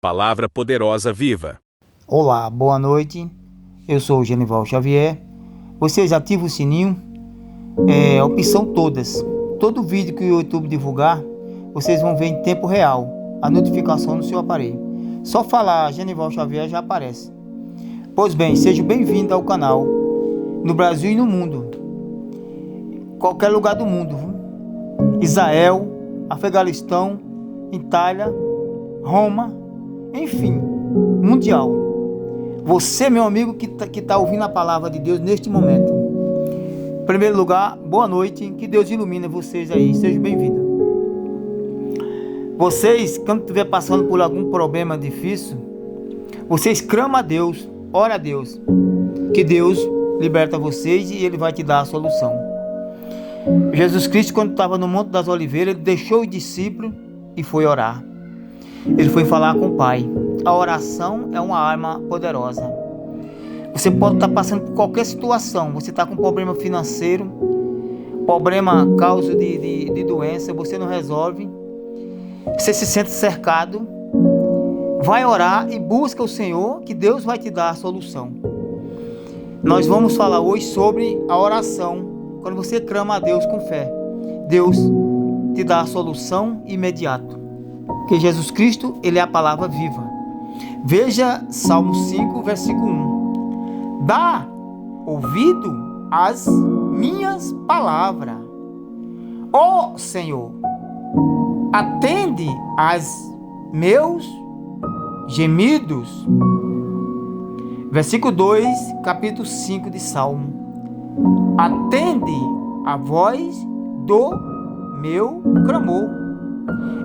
Palavra poderosa viva. Olá, boa noite. Eu sou o Genival Xavier. Vocês ativam o sininho, opção todas. Todo vídeo que o YouTube divulgar, vocês vão ver em tempo real a notificação no seu aparelho. Só falar Genival Xavier já aparece. Pois bem, seja bem-vindo ao canal, no Brasil e no mundo. Qualquer lugar do mundo. Israel, Afeganistão, Itália, Roma, enfim, mundial. Você, meu amigo, que tá ouvindo a palavra de Deus neste momento. Em primeiro lugar, boa noite, que Deus ilumine vocês aí, sejam bem-vindos. Vocês, quando estiver passando por algum problema difícil, vocês clamam a Deus, ora a Deus, que Deus liberta vocês e Ele vai te dar a solução. Jesus Cristo, quando estava no Monte das Oliveiras, Ele deixou os discípulos e foi orar. Ele foi falar com o Pai. A oração é uma arma poderosa. Você pode estar passando por qualquer situação. Você está com problema financeiro, problema causa de doença, você não resolve. Você se sente cercado. Vai orar e busca o Senhor, que Deus vai te dar a solução. Nós vamos falar hoje sobre a oração. Quando você clama a Deus com fé, Deus te dá a solução imediata. Porque Jesus Cristo, Ele é a palavra viva. Veja Salmo 5, versículo 1. Dá ouvido às minhas palavras. Ó Senhor, atende aos meus gemidos. Versículo 2, capítulo 5 de Salmo. Atende a voz do meu clamor.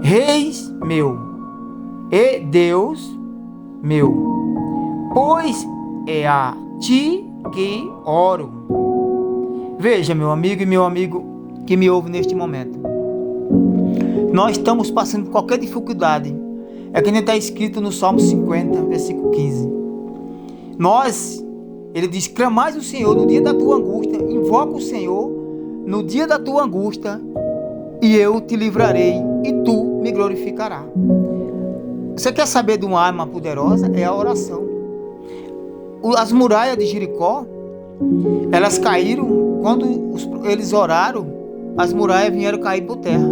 Reis meu e Deus meu, pois é a ti que oro. Veja, meu amigo e meu amigo que me ouve neste momento, nós estamos passando por qualquer dificuldade. É que nem está escrito no Salmo 50, versículo 15. Ele diz, clamais o Senhor no dia da tua angústia, invoca o Senhor no dia da tua angústia, e eu te livrarei, e tu me glorificarás. Você quer saber de uma arma poderosa? É a oração. As muralhas de Jericó, elas caíram, quando eles oraram, as muralhas vieram cair por terra.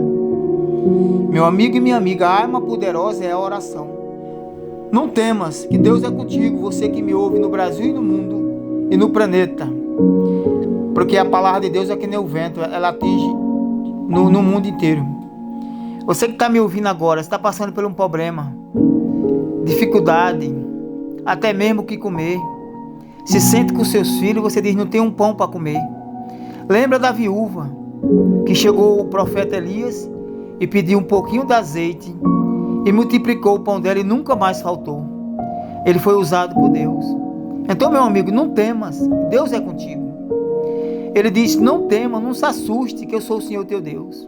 Meu amigo e minha amiga, a arma poderosa é a oração. Não temas, que Deus é contigo, você que me ouve no Brasil e no mundo, e no planeta. Porque a palavra de Deus é que nem o vento, ela atinge no mundo inteiro. Você que está me ouvindo agora, está passando por um problema, dificuldade, até mesmo o que comer. Se sente com seus filhos, você diz, não tem um pão para comer. Lembra da viúva, que chegou o profeta Elias e pediu um pouquinho de azeite e multiplicou o pão dela e nunca mais faltou. Ele foi usado por Deus. Então, meu amigo, não temas, Deus é contigo. Ele diz, não tema, não se assuste, que eu sou o Senhor teu Deus.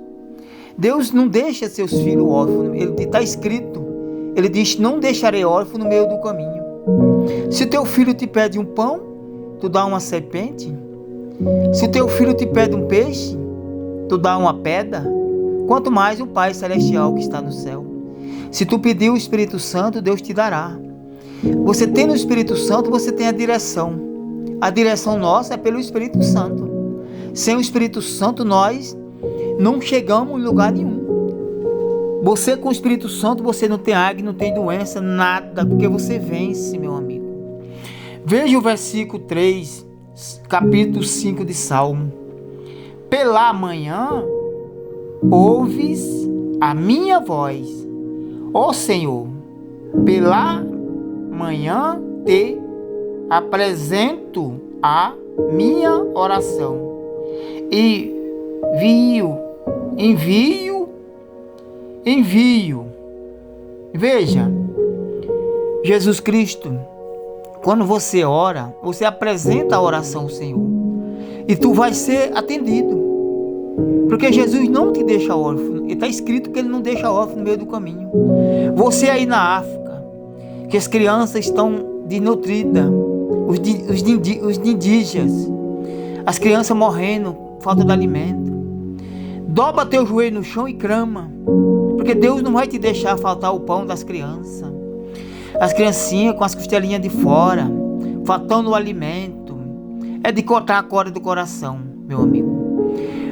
Deus não deixa seus filhos órfãos. Ele está escrito. Ele diz, não deixarei órfão no meio do caminho. Se teu filho te pede um pão, tu dá uma serpente. Se teu filho te pede um peixe, tu dá uma pedra. Quanto mais o Pai Celestial que está no céu. Se tu pedir o Espírito Santo, Deus te dará. Você tem o Espírito Santo, você tem a direção. A direção nossa é pelo Espírito Santo. Sem o Espírito Santo, nós não chegamos em lugar nenhum. Você com o Espírito Santo, você não tem acne, não tem doença, nada, porque você vence, meu amigo. Veja o versículo 3, capítulo 5 de Salmo. Pela manhã, ouves a minha voz, ó Senhor, pela manhã te apresento a minha oração e envio. Veja, Jesus Cristo, quando você ora, você apresenta a oração ao Senhor e tu vai ser atendido, porque Jesus não te deixa órfão. Está escrito que Ele não deixa órfão no meio do caminho. Você aí na África, que as crianças estão desnutridas, os indígenas, as crianças morrendo, falta de alimento. Dobra teu joelho no chão e clama, porque Deus não vai te deixar faltar o pão das crianças. As criancinhas com as costelinhas de fora, faltando o alimento. É de cortar a corda do coração, meu amigo.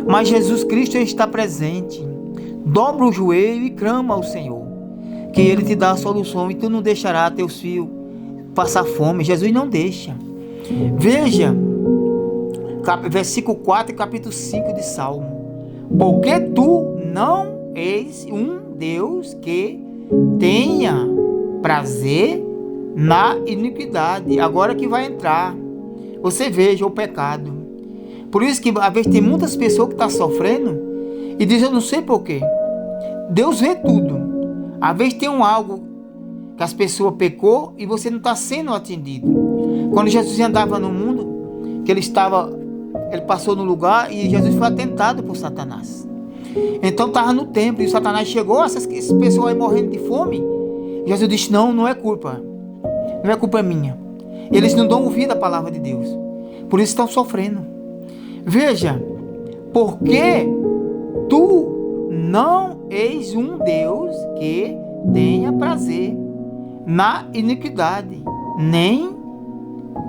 Mas Jesus Cristo está presente. Dobra o joelho e clama ao Senhor, que Ele te dá a solução e tu não deixará teus filhos passar fome. Jesus não deixa. Veja, versículo 4 e capítulo 5 de Salmo. Porque tu não és um Deus que tenha prazer na iniquidade. Agora que vai entrar. Você veja o pecado. Por isso que às vezes tem muitas pessoas que estão sofrendo e dizem, eu não sei porquê. Deus vê tudo. Às vezes tem algo que as pessoas pecou e você não está sendo atendido. Quando Jesus andava no mundo, que ele passou no lugar e Jesus foi atentado por Satanás. Então estava no templo e Satanás chegou, essas pessoas aí morrendo de fome. Jesus disse, não é culpa. Não é culpa minha. Eles não dão ouvido à palavra de Deus. Por isso estão sofrendo. Veja, porque tu não és um Deus que tenha prazer na iniquidade, nem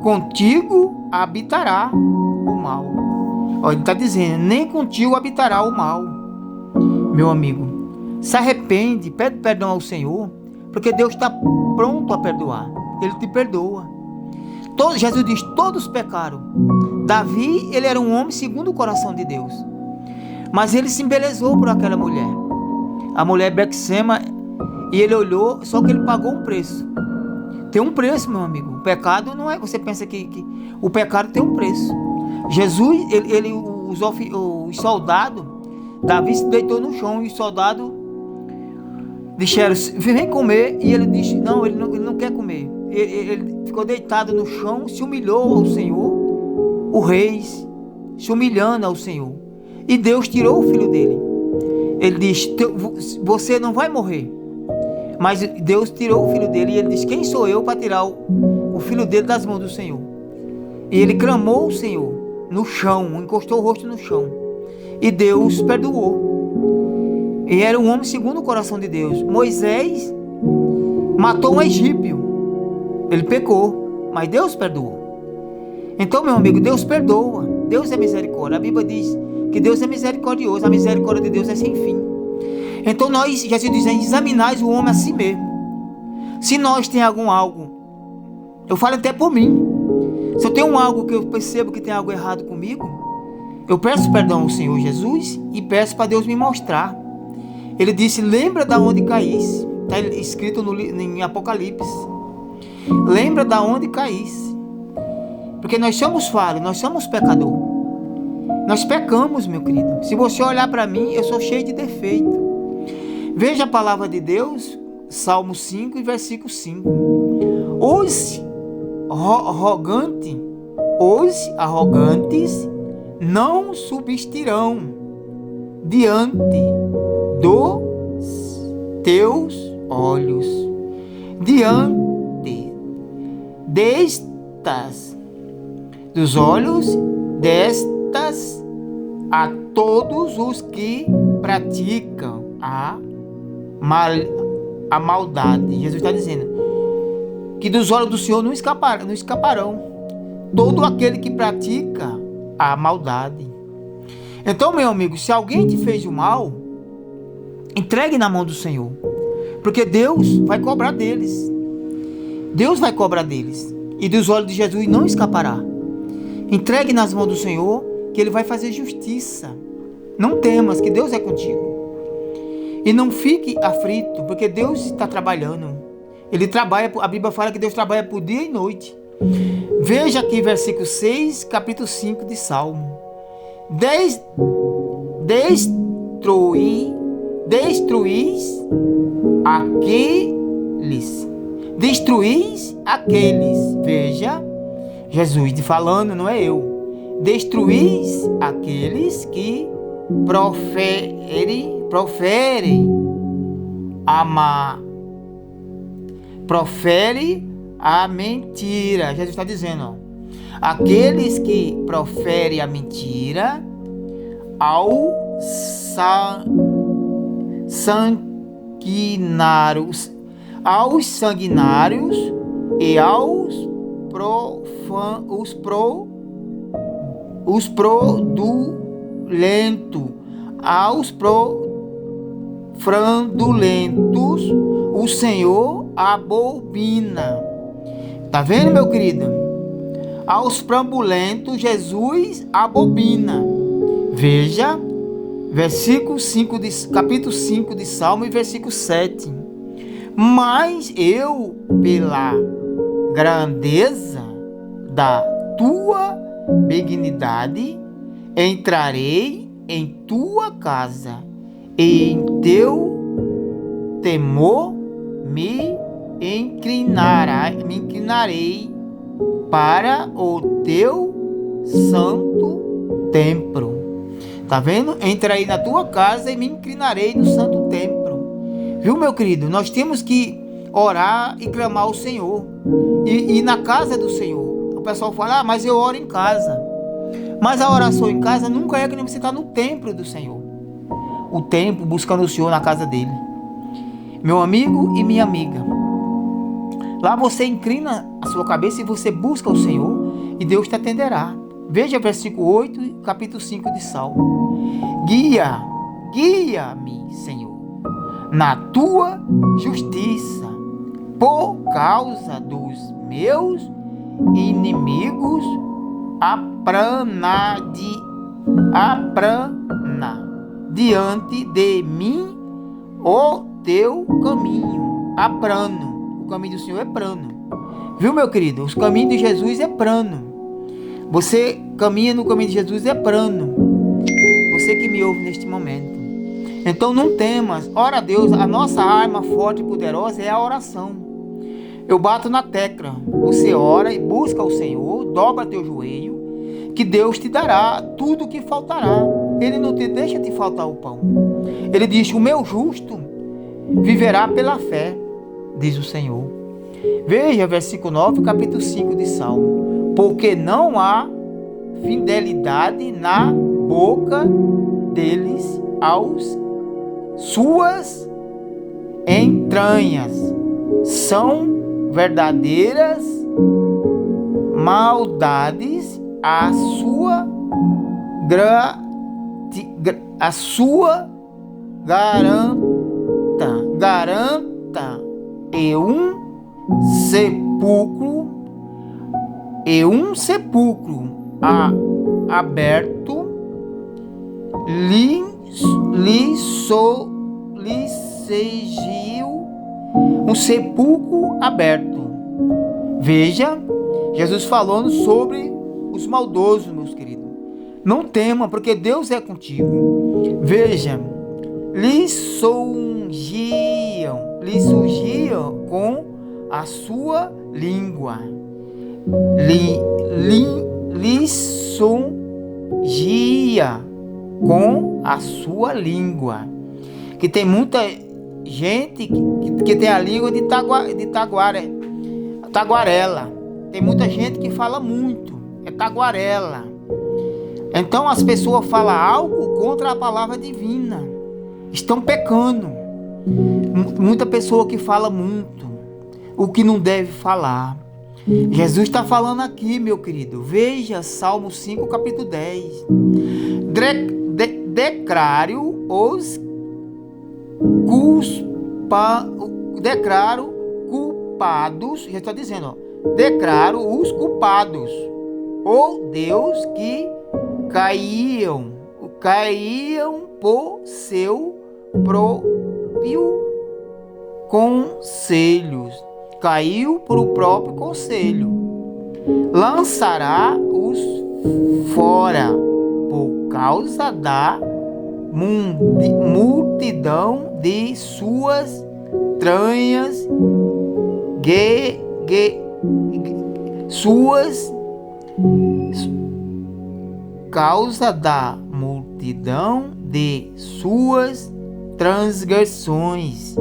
contigo habitará o mal. Olha, ele está dizendo, nem contigo habitará o mal. Meu amigo, se arrepende, pede perdão ao Senhor, porque Deus está pronto a perdoar. Ele te perdoa. Jesus diz, todos pecaram. Davi, ele era um homem segundo o coração de Deus, mas ele se embelezou por aquela mulher, a mulher Betsema, e ele olhou, só que ele pagou um preço. Tem um preço, meu amigo. O pecado não é, você pensa que o pecado tem um preço. Jesus, os soldados, Davi se deitou no chão e os soldados disseram, vem comer, e ele disse, não, ele não quer comer. Ele ficou deitado no chão, se humilhou ao Senhor, o rei se humilhando ao Senhor, e Deus tirou o filho dele. Ele disse, você não vai morrer, mas Deus tirou o filho dele, e ele disse, quem sou eu para tirar o filho dele das mãos do Senhor? E ele clamou ao Senhor no chão, encostou o rosto no chão, e Deus perdoou. E era um homem segundo o coração de Deus. Moisés matou um egípcio, ele pecou, mas Deus perdoou. Então, meu amigo, Deus perdoa. Deus é misericórdia. A Bíblia diz que Deus é misericordioso. A misericórdia de Deus é sem fim. Então nós, Jesus diz, examinais o homem a si mesmo. Se nós tem algo, eu falo até por mim. Se eu tenho algo que eu percebo que tem algo errado comigo, eu peço perdão ao Senhor Jesus e peço para Deus me mostrar. Ele disse, lembra da onde caísse. Está escrito em Apocalipse. Lembra da onde caísse. Porque nós somos falhos, nós somos pecadores. Nós pecamos, meu querido. Se você olhar para mim, eu sou cheio de defeito. Veja a palavra de Deus, Salmo 5 e versículo 5. Os arrogantes não subsistirão diante dos teus olhos. Diante dos olhos destas a todos os que praticam a maldade. Jesus está dizendo que dos olhos do Senhor não escaparão todo aquele que pratica a maldade. Então, meu amigo, se alguém te fez o mal, entregue na mão do Senhor, porque Deus vai cobrar deles. Deus vai cobrar deles, e dos olhos de Jesus não escapará. Entregue nas mãos do Senhor, que Ele vai fazer justiça. Não temas, que Deus é contigo. E não fique aflito, porque Deus está trabalhando. Ele trabalha, a Bíblia fala que Deus trabalha por dia e noite. Veja aqui versículo 6, capítulo 5 de Salmo. Destruís aqueles. Veja, Jesus falando, não é eu. Destruís aqueles que proferem a mentira. Jesus está dizendo, ó, aqueles que proferem a mentira ao sanguinário, aos sanguinários e aos fraudulentos, aos fraudulentos, o Senhor abomina. Tá vendo, meu querido? Aos fraudulentos, Jesus abomina. Veja, capítulo 5 de Salmo e versículo 7. Mas eu, pela grandeza da tua benignidade, entrarei em tua casa, e em teu temor me inclinarei para o teu santo templo. Tá vendo? Entrarei na tua casa e me inclinarei no santo templo. Viu, meu querido? Nós temos que orar e clamar ao Senhor. E na casa do Senhor. O pessoal fala, mas eu oro em casa. Mas a oração em casa nunca é que nem você está no templo do Senhor. O templo, buscando o Senhor na casa dele. Meu amigo e minha amiga. Lá você inclina a sua cabeça e você busca o Senhor. E Deus te atenderá. Veja versículo 8, capítulo 5 de Salmo. Guia-me, Senhor, na tua justiça, por causa dos meus inimigos, aprana diante de mim o teu caminho. O caminho do Senhor é plano. Viu, meu querido? Os caminhos de Jesus é plano. Você caminha no caminho de Jesus, é plano. Você que me ouve neste momento. Então não temas. Ora a Deus, a nossa arma forte e poderosa é a oração. Eu bato na tecla. Você ora e busca o Senhor, dobra teu joelho, que Deus te dará tudo o que faltará. Ele não te deixa te faltar o pão. Ele diz, o meu justo viverá pela fé, diz o Senhor. Veja versículo 9, capítulo 5 de Salmo. Porque não há fidelidade na boca deles aos suas entranhas. São verdadeiras maldades a sua garanta e um sepulcro aberto lhe surgiu um sepulcro aberto. Veja, Jesus falando sobre os maldosos, meus queridos. Não tema, porque Deus é contigo. Veja, lhe surgiam com a sua língua. Lhe surgia com a sua língua. Que tem muita gente que tem a língua de taguarela. Tem muita gente que fala muito, é taguarela. Então as pessoas falam algo contra a palavra divina, estão pecando. Muita pessoa que fala muito, o que não deve falar. Jesus está falando aqui, meu querido. Veja Salmo 5, capítulo 10. Declaro culpados. Já está dizendo, ó. Declaro os culpados, ó Deus, que caíam por seu próprio conselhos. Caiu por o próprio conselho. Lançará os fora por causa da multidão de suas tranhas, causa da multidão de suas transgressões,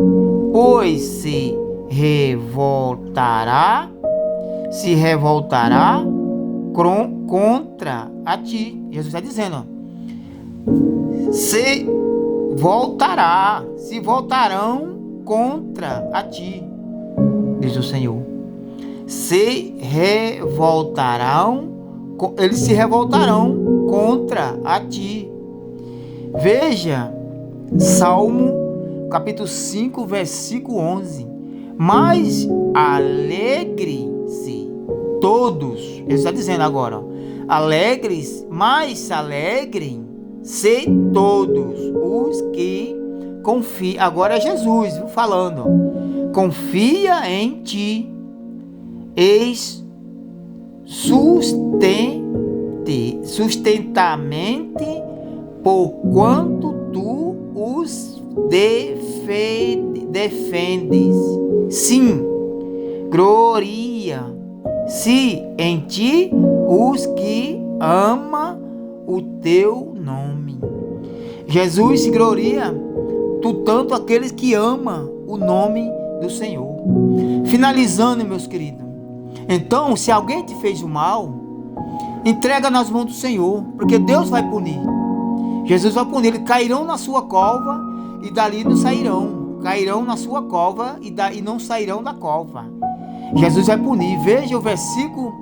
pois se revoltará contra a ti. Jesus está dizendo, se voltarão contra a ti. diz o Senhor. Eles se revoltarão contra a ti. Veja, Salmo capítulo 5, versículo 11. Mas alegre-se todos, ele está dizendo agora, ó, mas se alegrem-se todos os que confiam. Agora é Jesus falando, ó, confia em ti, eis sustentamente, porquanto tu os defendes. Sim, gloria-se em ti os que amam o teu nome. Jesus se gloria, tanto aqueles que amam o nome do Senhor. Finalizando, meus queridos, então, se alguém te fez o mal, entrega nas mãos do Senhor, porque Deus vai punir. Jesus vai punir. Eles cairão na sua cova e dali não sairão. Cairão na sua cova e não sairão da cova. Jesus vai punir. Veja o versículo,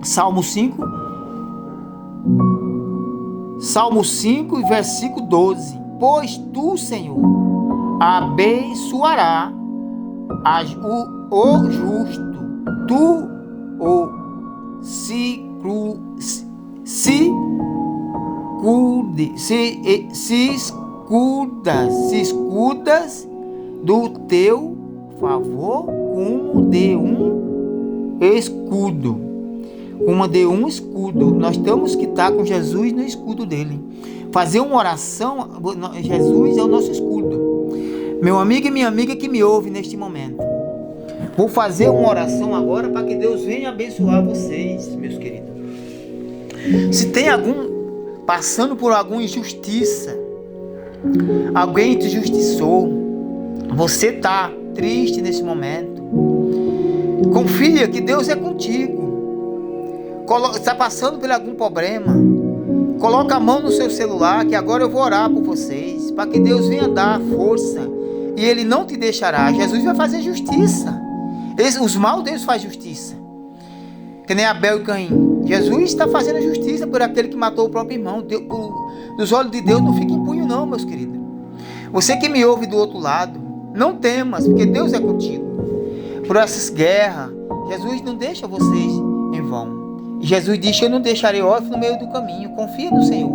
Salmo 5 e versículo 12. Pois tu, Senhor, abençoará o justo, tu o escudas do teu favor como de um escudo. Nós temos que estar com Jesus no escudo dele. Fazer uma oração, Jesus é o nosso escudo. Meu amigo e minha amiga que me ouve neste momento, vou fazer uma oração agora para que Deus venha abençoar vocês, meus queridos. Se tem passando por alguma injustiça, alguém te injustiçou, você está triste nesse momento, confia que Deus é contigo. Está passando por algum problema, coloca a mão no seu celular, que agora eu vou orar por vocês, para que Deus venha dar força, e Ele não te deixará. Jesus vai fazer justiça. Os maus, Deus faz justiça, que nem Abel e Caim. Jesus está fazendo justiça por aquele que matou o próprio irmão. Nos olhos de Deus não fica impunho não, meus queridos. Você que me ouve do outro lado, não temas, porque Deus é contigo. Por essas guerras, Jesus não deixa vocês em vão. E Jesus diz que eu não deixarei órfão no meio do caminho. Confia no Senhor.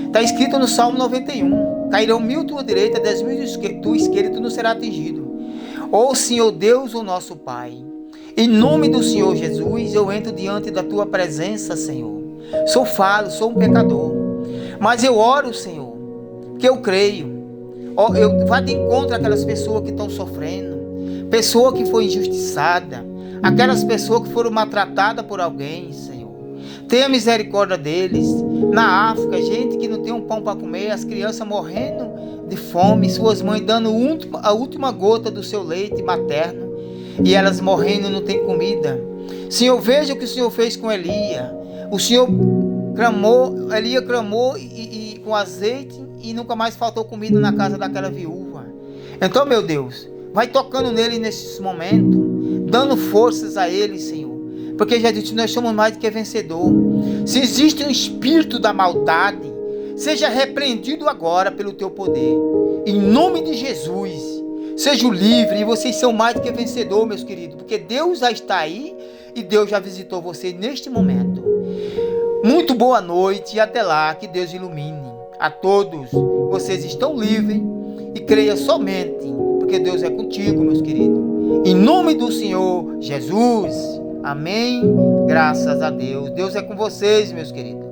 Está escrito no Salmo 91. Cairão 1000 à tua direita, 10.000 à tua esquerda, tu não será atingido. Ó Senhor Deus, o nosso Pai, em nome do Senhor Jesus, eu entro diante da tua presença, Senhor. Sou falho, sou um pecador, mas eu oro, Senhor, que eu creio. Eu vá de encontro àquelas pessoas que estão sofrendo, pessoa que foi injustiçada, aquelas pessoas que foram maltratadas por alguém, Senhor. Tenha misericórdia deles. Na África, gente que não tem um pão para comer, as crianças morrendo de fome, suas mães dando a última gota do seu leite materno, e elas morrendo, não tem comida. Senhor, veja o que o Senhor fez com Elia. O Senhor clamou, Elia clamou com azeite, e nunca mais faltou comida na casa daquela viúva. Então, meu Deus, vai tocando nele nesses momentos, dando forças a ele, Senhor, porque já disse, nós somos mais do que vencedor. Se existe um espírito da maldade, seja repreendido agora pelo teu poder, em nome de Jesus. Seja livre, e vocês são mais do que vencedor, meus queridos, porque Deus já está aí e Deus já visitou você neste momento. Muito boa noite e até lá, que Deus ilumine a todos. Vocês estão livres e creia somente, porque Deus é contigo, meus queridos. Em nome do Senhor Jesus. Amém. Graças a Deus. Deus é com vocês, meus queridos.